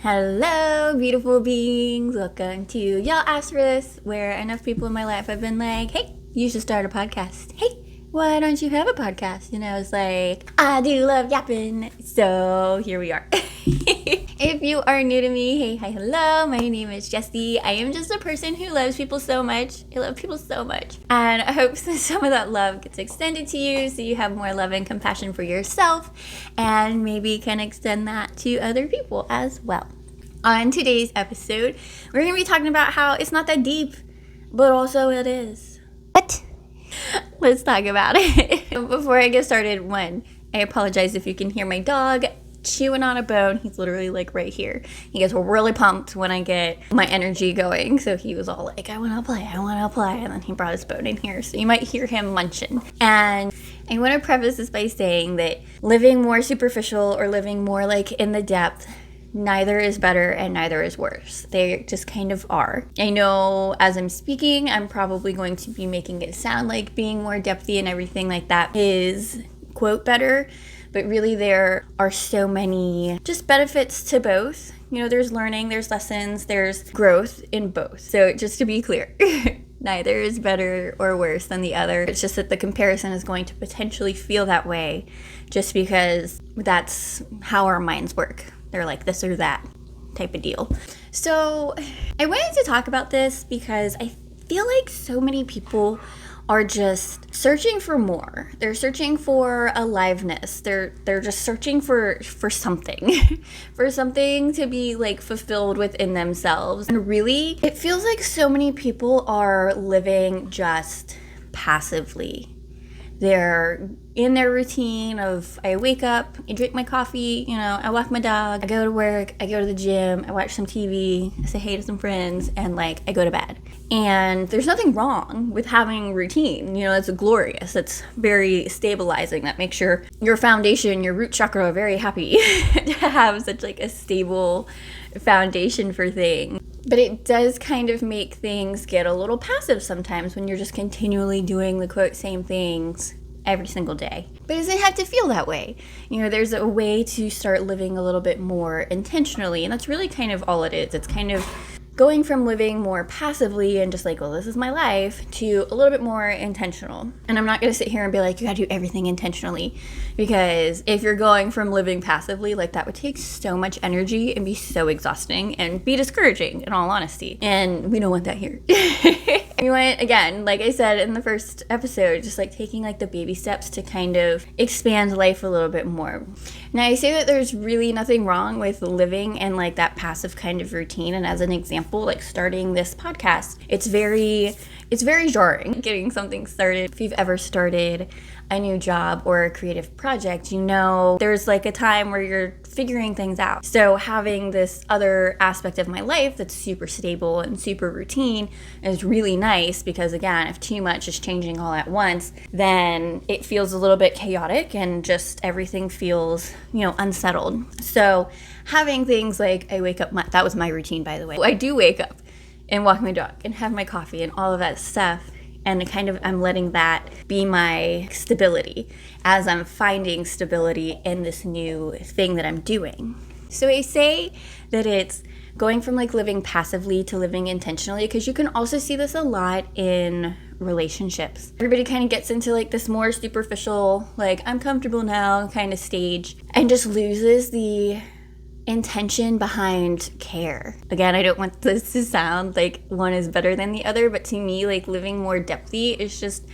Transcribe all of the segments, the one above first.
Hello, beautiful beings. Welcome to Y'all Asked for This, where enough people in my life have been like, hey, you should start a podcast. Hey, why don't you have a podcast? And I was like, I do love yapping. So here we are. If you are new to me, hey, hi, hello. My name is Jessie. I am just a person who loves people so much. I love people so much. And I hope that some of that love gets extended to you so you have more love and compassion for yourself and maybe can extend that to other people as well. On today's episode, we're going to be talking about how it's not that deep, but also it is. What? Let's talk about it. Before I get started, I apologize if you can hear my dog chewing on a bone. He's literally like right here. He gets really pumped when I get my energy going. So he was all like, I want to play. And then he brought his bone in here. So you might hear him munching. And I want to preface this by saying that living more superficial or living more like in the depth, neither is better and neither is worse. They just kind of are. I know as I'm speaking, I'm probably going to be making it sound like being more depthy and everything like that is, quote, better. But really there are so many just benefits to both. You know, there's learning, there's lessons, there's growth in both. So just to be clear, neither is better or worse than the other. It's just that the comparison is going to potentially feel that way just because that's how our minds work. They're like this or that type of deal. So I wanted to talk about this because I feel like so many people are just searching for more. They're searching for aliveness. They're just searching for something, for something to be like fulfilled within themselves. And really, it feels like so many people are living just passively. They're in their routine of I wake up, I drink my coffee, I walk my dog, I go to work, I go to the gym, I watch some TV, I say hey to some friends, and I go to bed. And there's nothing wrong with having routine. It's glorious. It's very stabilizing. That makes your foundation, your root chakra very happy to have such a stable foundation for things. But it does kind of make things get a little passive sometimes when you're just continually doing the quote same things every single day. But it doesn't have to feel that way. There's a way to start living a little bit more intentionally, and that's really kind of all it is. It's kind of going from living more passively and just well, this is my life, to a little bit more intentional. And I'm not going to sit here and be like, you got to do everything intentionally, because if you're going from living passively, that would take so much energy and be so exhausting and be discouraging, in all honesty. And we don't want that here. We want, again, like I said in the first episode, just taking the baby steps to kind of expand life a little bit more. Now, I say that there's really nothing wrong with living in that passive kind of routine. And as an example, starting this podcast, it's very jarring getting something started. If you've ever started a new job or a creative project, there's a time where you're figuring things out. So having this other aspect of my life that's super stable and super routine is really nice, because again, if too much is changing all at once, then it feels a little bit chaotic and just everything feels, unsettled. So having things I wake up, that was my routine, by the way. I do wake up and walk my dog and have my coffee and all of that stuff. And I'm letting that be my stability as I'm finding stability in this new thing that I'm doing. So I say that it's going from living passively to living intentionally, because you can also see this a lot in relationships. Everybody kind of gets into this more superficial, I'm comfortable now kind of stage, and just loses the intention behind care. Again, I don't want this to sound like one is better than the other, but to me, living more depthy is just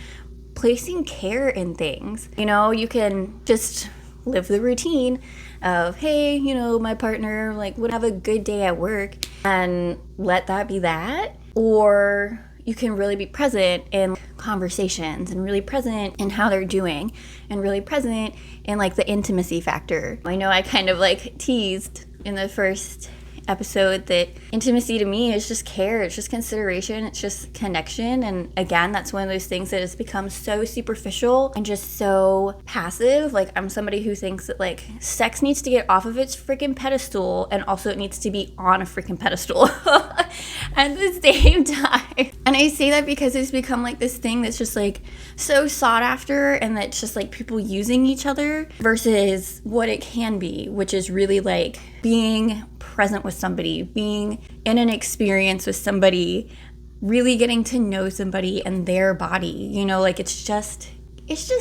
placing care in things. You can just live the routine of, hey, my partner would have a good day at work, and let that be that. Or you can really be present in conversations and really present in how they're doing and really present in the intimacy factor. I know I kind of teased in the first episode that intimacy to me is just care, it's just consideration, it's just connection. And again, that's one of those things that has become so superficial and just so passive. I'm somebody who thinks that sex needs to get off of its freaking pedestal, and also it needs to be on a freaking pedestal. at the same time. And I say that because it's become like this thing that's just like so sought after, and that's just like people using each other versus what it can be, which is really like being present with somebody, being in an experience with somebody, really getting to know somebody and their body, you know, like it's just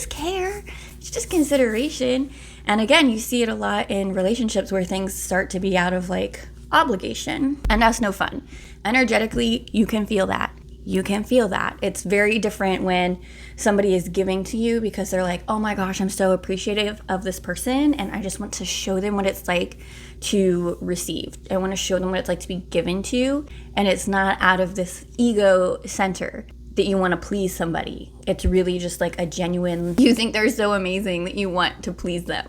care, it's just consideration. And again, you see it a lot in relationships where things start to be out of like obligation, and that's no fun. Energetically, you can feel that. You can feel that. It's very different when somebody is giving to you because they're like, oh my gosh, I'm so appreciative of this person, and I just want to show them what it's like to receive. I want to show them what it's like to be given to, and it's not out of this ego center that you want to please somebody. It's really just like a genuine, you think they're so amazing that you want to please them.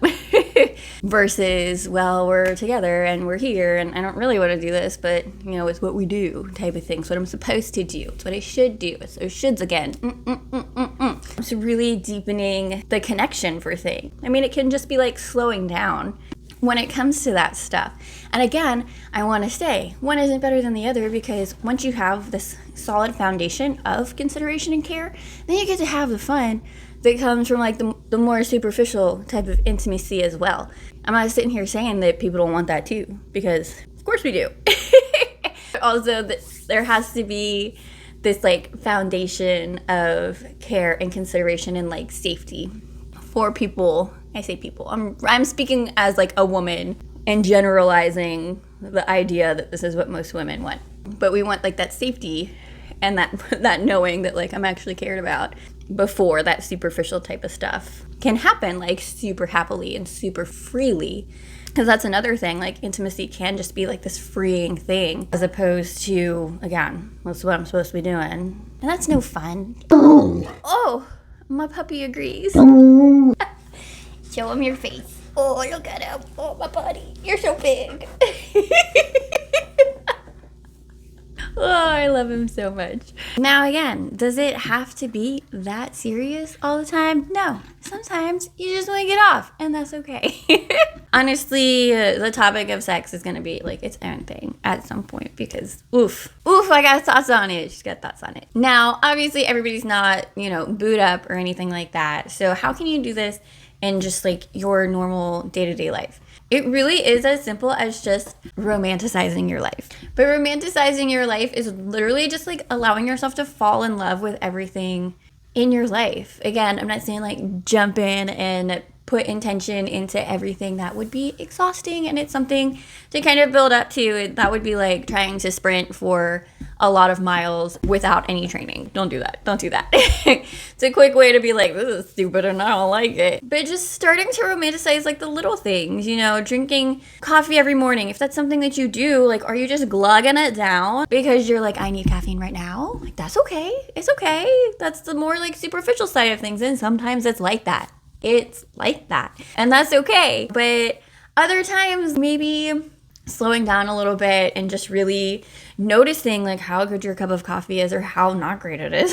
Versus, well, we're together and we're here and I don't really want to do this, but you know, it's what we do type of thing. It's what I'm supposed to do. It's what I should do. It's those shoulds again. It's really deepening the connection for things. I mean, it can just be like slowing down when it comes to that stuff. And again, I want to say one isn't better than the other, because once you have this solid foundation of consideration and care, then you get to have the fun that comes from like the more superficial type of intimacy as well. I'm not sitting here saying that people don't want that too, because of course we do. Also, there has to be this like foundation of care and consideration and like safety for people. I say people, I'm speaking as like a woman and generalizing the idea that this is what most women want. But we want like that safety and that knowing that like I'm actually cared about before that superficial type of stuff can happen like super happily and super freely. Because that's another thing, like intimacy can just be like this freeing thing as opposed to, again, that's what I'm supposed to be doing. And that's no fun. Oh, my puppy agrees. Show him your face. Oh, look at him. Oh, my buddy. You're so big. Oh, I love him so much. Now, again, does it have to be that serious all the time? No. Sometimes you just want to get off, and that's okay. Honestly, the topic of sex is going to be like its own thing at some point because, oof, I got thoughts on it. She's got thoughts on it. Now, obviously, everybody's not, boot up or anything like that. So how can you do this in just like your normal day-to-day life? It really is as simple as just romanticizing your life. But romanticizing your life is literally just like allowing yourself to fall in love with everything in your life. Again, I'm not saying like jump in and put intention into everything. That would be exhausting, and it's something to kind of build up to. That would be like trying to sprint for a lot of miles without any training. Don't do that. Don't do that. It's a quick way to be like, this is stupid and I don't like it. But just starting to romanticize like the little things, drinking coffee every morning. If that's something that you do, like, are you just glugging it down because you're like, I need caffeine right now? Like, that's okay. It's okay. That's the more like superficial side of things. And sometimes it's like that. It's like that. And that's okay. But other times, maybe slowing down a little bit and just really noticing like how good your cup of coffee is or how not great it is.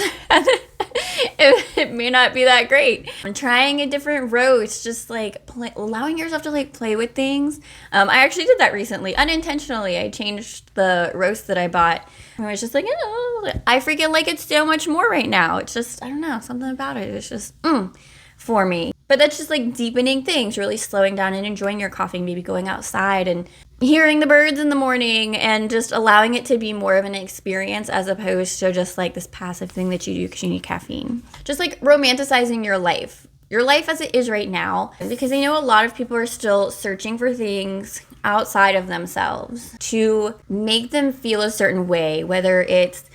It may not be that great. I'm trying a different roast, just like allowing yourself to like play with things. I actually did that recently, unintentionally. I changed the roast that I bought. I was just like, I freaking like it so much more right now. It's just, I don't know, something about it. It's just, for me. But that's just like deepening things, really slowing down and enjoying your coffee, maybe going outside and hearing the birds in the morning and just allowing it to be more of an experience as opposed to just like this passive thing that you do because you need caffeine. Just like romanticizing your life as it is right now, because I know a lot of people are still searching for things outside of themselves to make them feel a certain way, whether it's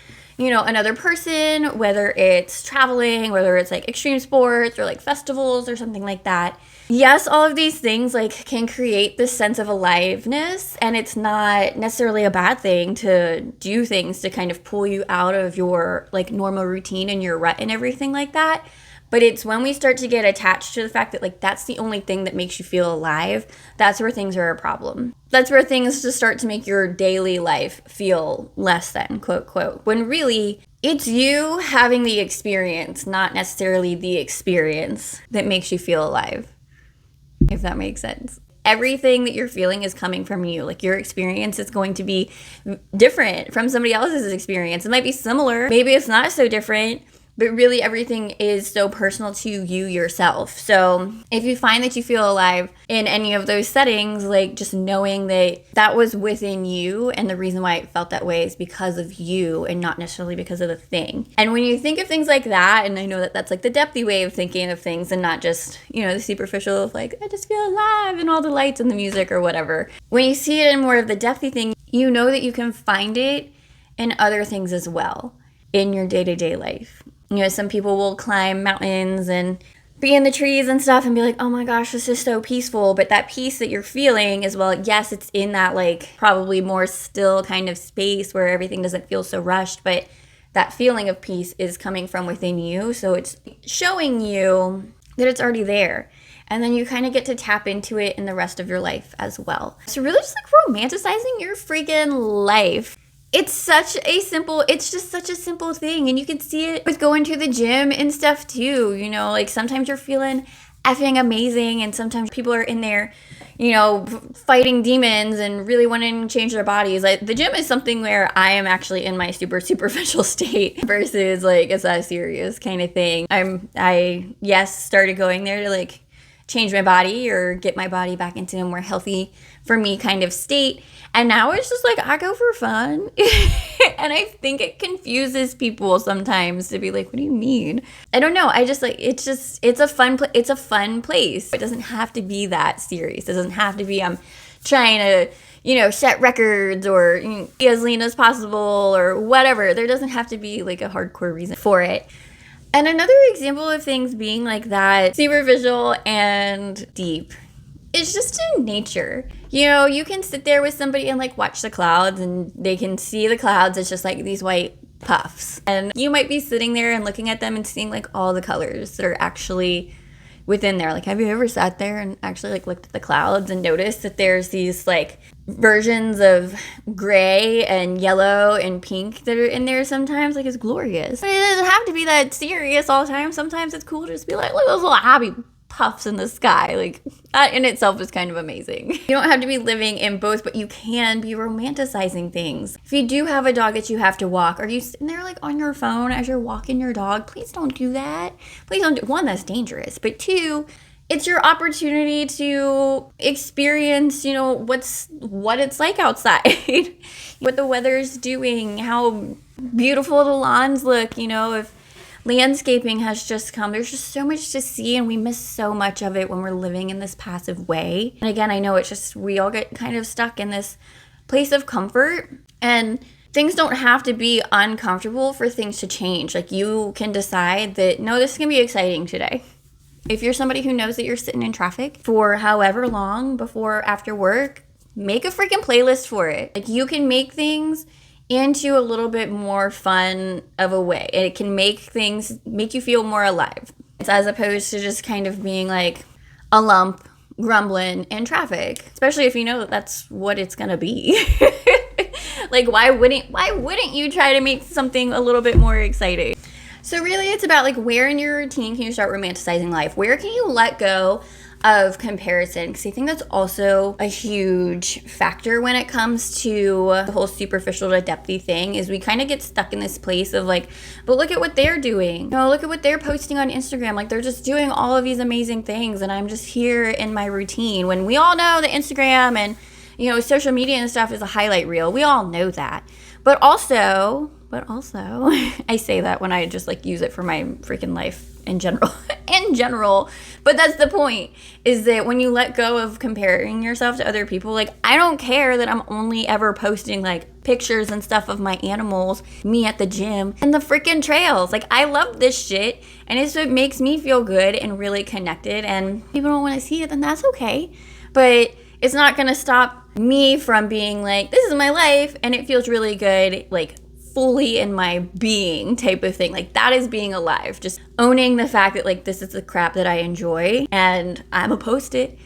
another person, whether it's traveling, whether it's like extreme sports or like festivals or something like that. Yes, all of these things like can create this sense of aliveness, and it's not necessarily a bad thing to do things to kind of pull you out of your like normal routine and your rut and everything like that. But it's when we start to get attached to the fact that like that's the only thing that makes you feel alive, that's where things are a problem. That's where things just start to make your daily life feel less than, quote, quote. When really, it's you having the experience, not necessarily the experience that makes you feel alive, if that makes sense. everything that you're feeling is coming from you. Like your experience is going to be different from somebody else's experience. It might be similar, maybe it's not so different, but really everything is so personal to you yourself. So if you find that you feel alive in any of those settings, like just knowing that that was within you, and the reason why it felt that way is because of you and not necessarily because of the thing. And when you think of things like that, and I know that that's like the depthy way of thinking of things and not just, you know, the superficial of like, I just feel alive and all the lights and the music or whatever. When you see it in more of the depthy thing, you know that you can find it in other things as well in your day-to-day life. You know, some people will climb mountains and be in the trees and stuff and be like, oh my gosh, this is so peaceful. But that peace that you're feeling as well, yes, it's in that like probably more still kind of space where everything doesn't feel so rushed. But that feeling of peace is coming from within you. So it's showing you that it's already there. And then you kind of get to tap into it in the rest of your life as well. So really just like romanticizing your freaking life. It's just such a simple thing. And you can see it with going to the gym and stuff too. You know, like sometimes you're feeling effing amazing and sometimes people are in there, you know, fighting demons and really wanting to change their bodies. Like the gym is something where I am actually in my super superficial state versus like it's a serious kind of thing. I started going there to like change my body or get my body back into a more healthy for me kind of state. And now it's just like, I go for fun. And I think it confuses people sometimes to be like, what do you mean? I don't know. I just like, it's a fun place. It doesn't have to be that serious. It doesn't have to be, I'm trying to, you know, set records or, you know, be as lean as possible or whatever. There doesn't have to be like a hardcore reason for it. And another example of things being like that, superficial and deep, is just in nature. You know, you can sit there with somebody and like watch the clouds and they can see the clouds as just like these white puffs. And you might be sitting there and looking at them and seeing like all the colors that are actually within there. Like, have you ever sat there and actually like looked at the clouds and noticed that there's these like versions of gray and yellow and pink that are in there sometimes? Like, it's glorious. But it doesn't have to be that serious all the time. Sometimes it's cool to just be like, look at those little happy puffs in the sky. Like, that in itself is kind of amazing. You don't have to be living in both, but you can be romanticizing things. If you do have a dog that you have to walk, are you sitting there like on your phone as you're walking your dog? Please don't do that. Please don't do, one, that's dangerous, but two, it's your opportunity to experience, you know, what it's like outside, what the weather's doing, how beautiful the lawns look, you know, if landscaping has just come. There's just so much to see and we miss so much of it when we're living in this passive way. And again, I know it's just, we all get kind of stuck in this place of comfort and things don't have to be uncomfortable for things to change. Like you can decide that, no, this is going to be exciting today. If you're somebody who knows that you're sitting in traffic for however long before, after work, make a freaking playlist for it. Like you can make things into a little bit more fun of a way. It can make you feel more alive. It's as opposed to just kind of being like a lump grumbling in traffic, especially if you know that that's what it's gonna be. Like why wouldn't you try to make something a little bit more exciting? So really it's about like where in your routine can you start romanticizing life? Where can you let go of comparison? Because I think that's also a huge factor when it comes to the whole superficial to depthy thing, is we kind of get stuck in this place of like, but look at what they're doing. You know, look at what they're posting on Instagram. Like they're just doing all of these amazing things and I'm just here in my routine. When we all know that Instagram and, you know, social media and stuff is a highlight reel. We all know that. But also, I say that when I just like use it for my freaking life in general, but that's the point, is that when you let go of comparing yourself to other people, like I don't care that I'm only ever posting like pictures and stuff of my animals, me at the gym and the freaking trails. Like I love this shit and it's what makes me feel good and really connected, and people don't want to see it, then that's okay. But it's not gonna stop me from being like, this is my life and it feels really good, like fully in my being type of thing. Like that is being alive, just owning the fact that like this is the crap that I enjoy and I'm a post it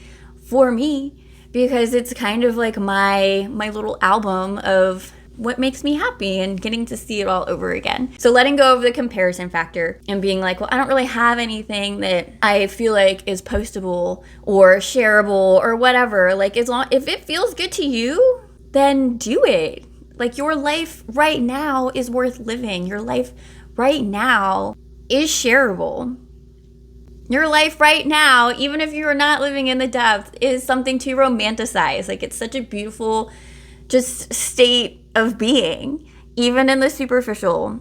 for me because it's kind of like my little album of what makes me happy and getting to see it all over again. So letting go of the comparison factor and being like, well, I don't really have anything that I feel like is postable or shareable or whatever. Like, as long if it feels good to you, then do it. Like, your life right now is worth living. Your life right now is shareable. Your life right now, even if you're not living in the depth, is something to romanticize. Like, it's such a beautiful just state of being. Even in the superficial,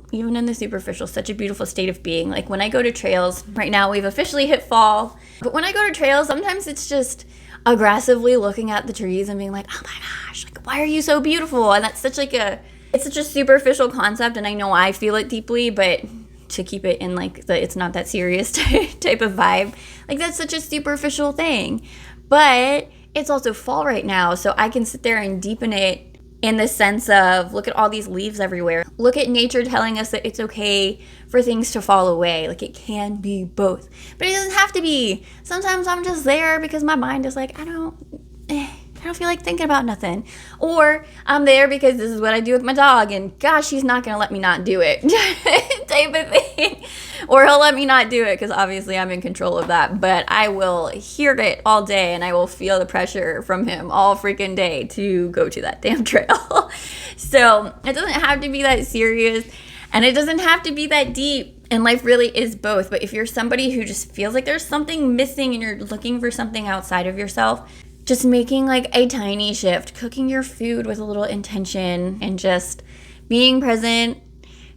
such a beautiful state of being. Like, when I go to trails, right now we've officially hit fall, but when I go to trails, sometimes it's just aggressively looking at the trees and being like, oh my gosh, like, why are you so beautiful? And that's such it's such a superficial concept, and I know I feel it deeply, but to keep it in like the it's not that serious type of vibe, like, that's such a superficial thing. But it's also fall right now, so I can sit there and deepen it in the sense of, look at all these leaves everywhere. Look at nature telling us that it's okay for things to fall away. Like, it can be both. But it doesn't have to be. Sometimes I'm just there because my mind is like, I don't feel like thinking about nothing. Or I'm there because this is what I do with my dog, and gosh, he's not going to let me not do it type of thing. Or he'll let me not do it because obviously I'm in control of that. But I will hear it all day, and I will feel the pressure from him all freaking day to go to that damn trail. So it doesn't have to be that serious, and it doesn't have to be that deep. And life really is both. But if you're somebody who just feels like there's something missing and you're looking for something outside of yourself, just making like a tiny shift, cooking your food with a little intention, and just being present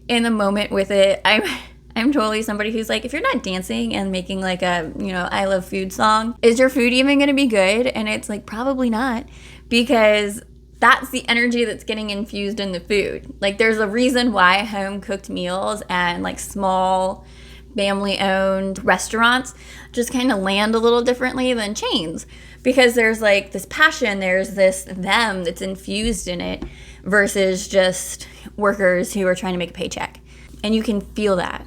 in the moment with it. I'm totally somebody who's like, if you're not dancing and making like a, I love food song, is your food even going to be good? And it's like, probably not, because that's the energy that's getting infused in the food. Like, there's a reason why home cooked meals and like small family owned restaurants just kind of land a little differently than chains, because there's like this passion, there's this them that's infused in it versus just workers who are trying to make a paycheck. And you can feel that.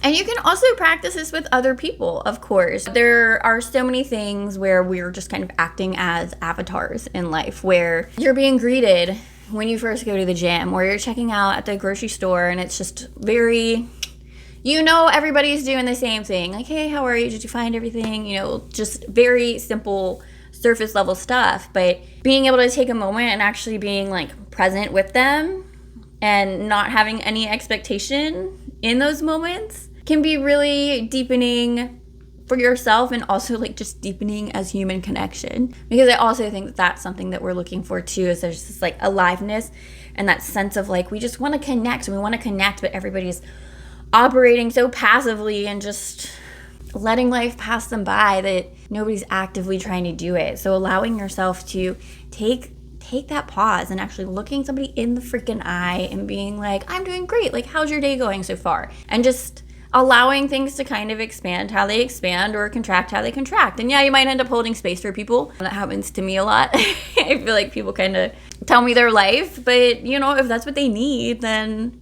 And you can also practice this with other people, of course. There are so many things where we're just kind of acting as avatars in life, where you're being greeted when you first go to the gym, or you're checking out at the grocery store, and it's just very, everybody's doing the same thing. Like, hey, how are you? Did you find everything? Just very simple surface level stuff. But being able to take a moment and actually being like present with them and not having any expectation in those moments can be really deepening for yourself, and also like just deepening as human connection. Because I also think that that's something that we're looking for too, is there's this like aliveness and that sense of like, we just want to connect, but everybody's operating so passively and just letting life pass them by that nobody's actively trying to do it. So allowing yourself to take that pause and actually looking somebody in the freaking eye and being like, I'm doing great. Like, how's your day going so far? And just allowing things to kind of expand how they expand, or contract how they contract. And yeah, you might end up holding space for people. That happens to me a lot. I feel like people kind of tell me their life, but if that's what they need, then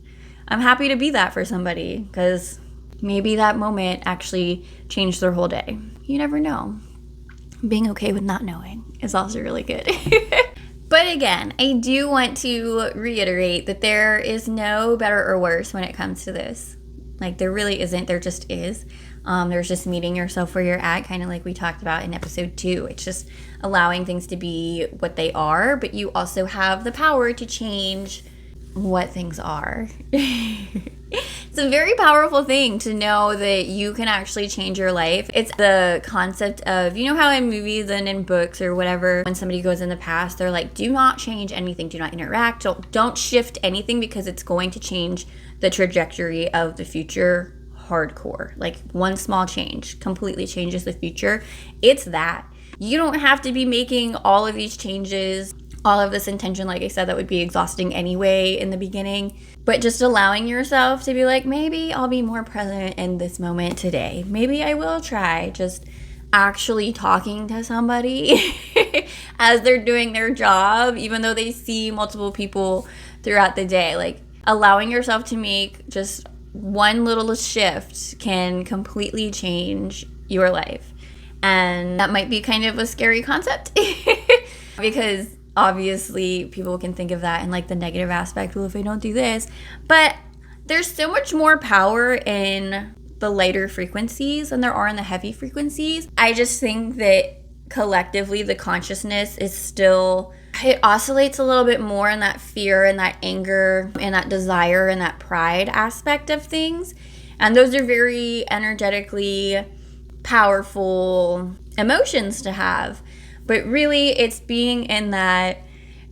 I'm happy to be that for somebody, because maybe that moment actually changed their whole day. You never know. Being okay with not knowing is also really good. But again, I do want to reiterate that there is no better or worse when it comes to this. Like, there really isn't. There just is. There's just meeting yourself where you're at, kind of like we talked about in episode 2. It's just allowing things to be what they are, but you also have the power to change what things are. It's a very powerful thing to know that you can actually change your life. It's the concept of, how in movies and in books or whatever, when somebody goes in the past, they're like, do not change anything, do not interact, don't shift anything, because it's going to change the trajectory of the future hardcore. Like, one small change completely changes the future. It's that. You don't have to be making all of these changes, all of this intention. Like I said, that would be exhausting anyway in the beginning. But just allowing yourself to be like, maybe I'll be more present in this moment today. Maybe I will try just actually talking to somebody as they're doing their job, even though they see multiple people throughout the day. Like, allowing yourself to make just one little shift can completely change your life. And that might be kind of a scary concept because obviously people can think of that in like the negative aspect. Well, if I don't do this, but there's so much more power in the lighter frequencies than there are in the heavy frequencies. I just think that collectively the consciousness is still, it oscillates a little bit more in that fear and that anger and that desire and that pride aspect of things. And those are very energetically powerful emotions to have. But really, it's being in that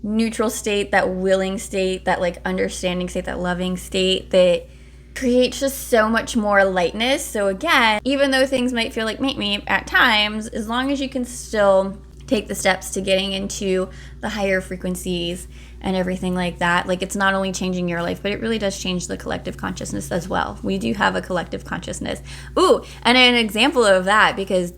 neutral state, that willing state, that like understanding state, that loving state that creates just so much more lightness. So again, even though things might feel like me at times, as long as you can still take the steps to getting into the higher frequencies and everything like that, like it's not only changing your life, but it really does change the collective consciousness as well. We do have a collective consciousness. Ooh, and an example of that, because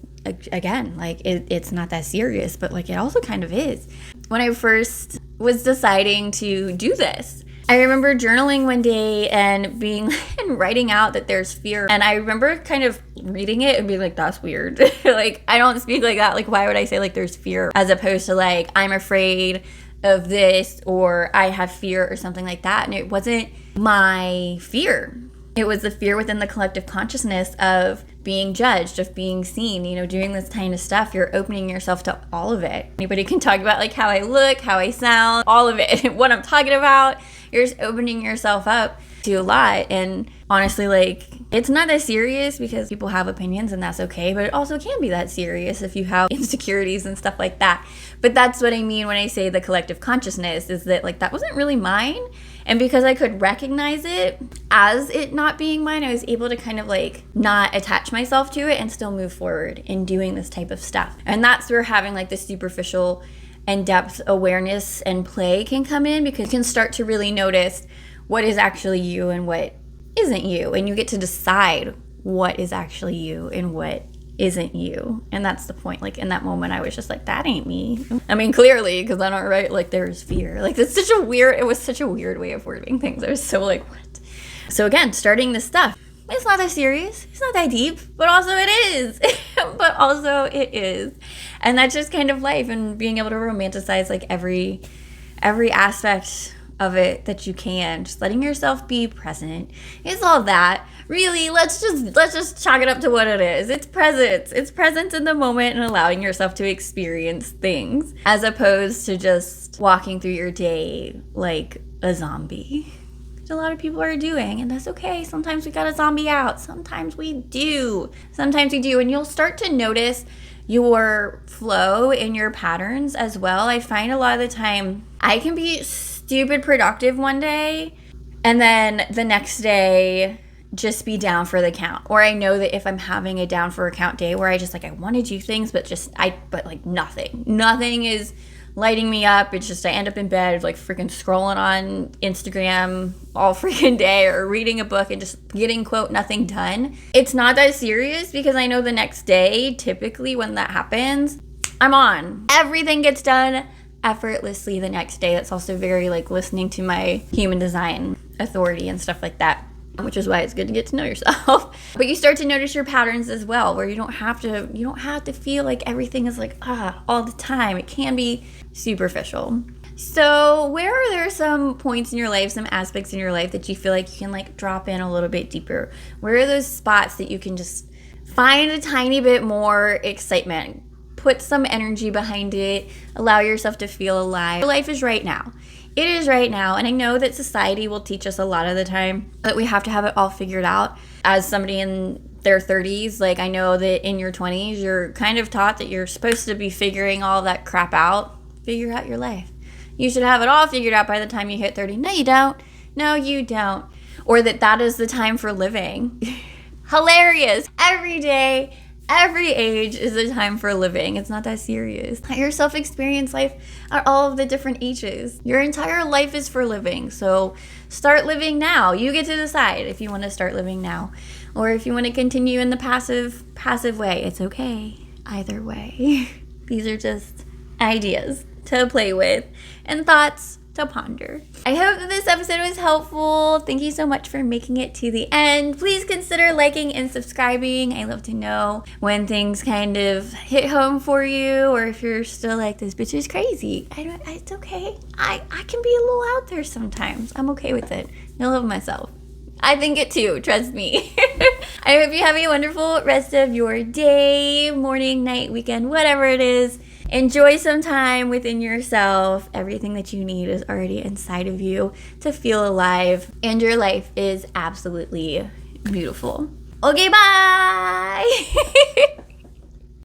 again, like it's not that serious, but like it also kind of is. When I first was deciding to do this, I remember journaling one day and being and writing out that there's fear. And I remember kind of reading it and being like, that's weird. Like, I don't speak like that. Like, why would I say like there's fear as opposed to like, I'm afraid of this or I have fear or something like that. And it wasn't my fear. It was the fear within the collective consciousness of being judged, of being seen, you know, doing this kind of stuff. You're opening yourself to all of it. Anybody can talk about like how I look, how I sound, all of it, what I'm talking about. You're just opening yourself up to a lot. And honestly, like, it's not that serious because people have opinions and that's okay, but it also can be that serious if you have insecurities and stuff like that. But that's what I mean when I say the collective consciousness, is that like that wasn't really mine. And because I could recognize it as it not being mine, I was able to kind of like not attach myself to it and still move forward in doing this type of stuff. And that's where having like the superficial and depth awareness and play can come in, because you can start to really notice what is actually you and what isn't you. And you get to decide what is actually you and what isn't you. And that's the point. Like in that moment, I was just like, that ain't me. I mean, clearly, because I don't write like there's fear. Like it was such a weird way of wording things. I was so like, what? So again, starting this stuff, it's not that serious. It's not that deep, but also it is. But also it is. And that's just kind of life, and being able to romanticize like every aspect of it that you can, just letting yourself be present. It's all that. Really, let's just chalk it up to what it is. It's presence. It's presence in the moment and allowing yourself to experience things, as opposed to just walking through your day like a zombie. Which a lot of people are doing, and that's okay. Sometimes we gotta zombie out. Sometimes we do. And you'll start to notice your flow in your patterns as well. I find a lot of the time I can be stupid productive one day and then the next day just be down for the count. Or I know that if I'm having a down for a count day where I just like, I want to do things, but like nothing is lighting me up. It's just I end up in bed like freaking scrolling on Instagram all freaking day, or reading a book and just getting, quote, nothing done. It's not that serious, because I know the next day, typically when that happens, I'm on. Everything gets done effortlessly the next day. That's also very like listening to my human design authority and stuff like that, which is why it's good to get to know yourself. But you start to notice your patterns as well, where you don't have to feel like everything is like all the time. It can be superficial. So where are there some points in your life, some aspects in your life that you feel like you can like drop in a little bit deeper? Where are those spots that you can just find a tiny bit more excitement, put some energy behind it, allow yourself to feel alive? Your life is right now. It is right now. And I know that society will teach us a lot of the time that we have to have it all figured out. As somebody in their 30s, like I know that in your 20s, you're kind of taught that you're supposed to be figuring all that crap out. Figure out your life. You should have it all figured out by the time you hit 30. No, you don't. No, you don't. Or that is the time for living. Hilarious. Every day, every age is a time for living. It's not that serious. Let yourself experience life at all of the different ages. Your entire life is for living. So start living now. You get to decide if you want to start living now, or if you want to continue in the passive way. It's okay. Either way. These are just ideas to play with and thoughts to ponder. I hope that this episode was helpful. Thank you so much for making it to the end. Please consider liking and subscribing. I love to know when things kind of hit home for you, or if you're still like, this bitch is crazy. It's okay. I can be a little out there sometimes. I'm okay with it. I love myself. I think it too, trust me. I hope you have a wonderful rest of your day, morning, night, weekend, whatever it is. Enjoy some time within yourself. Everything that you need is already inside of you to feel alive, and your life is absolutely beautiful. Okay, bye!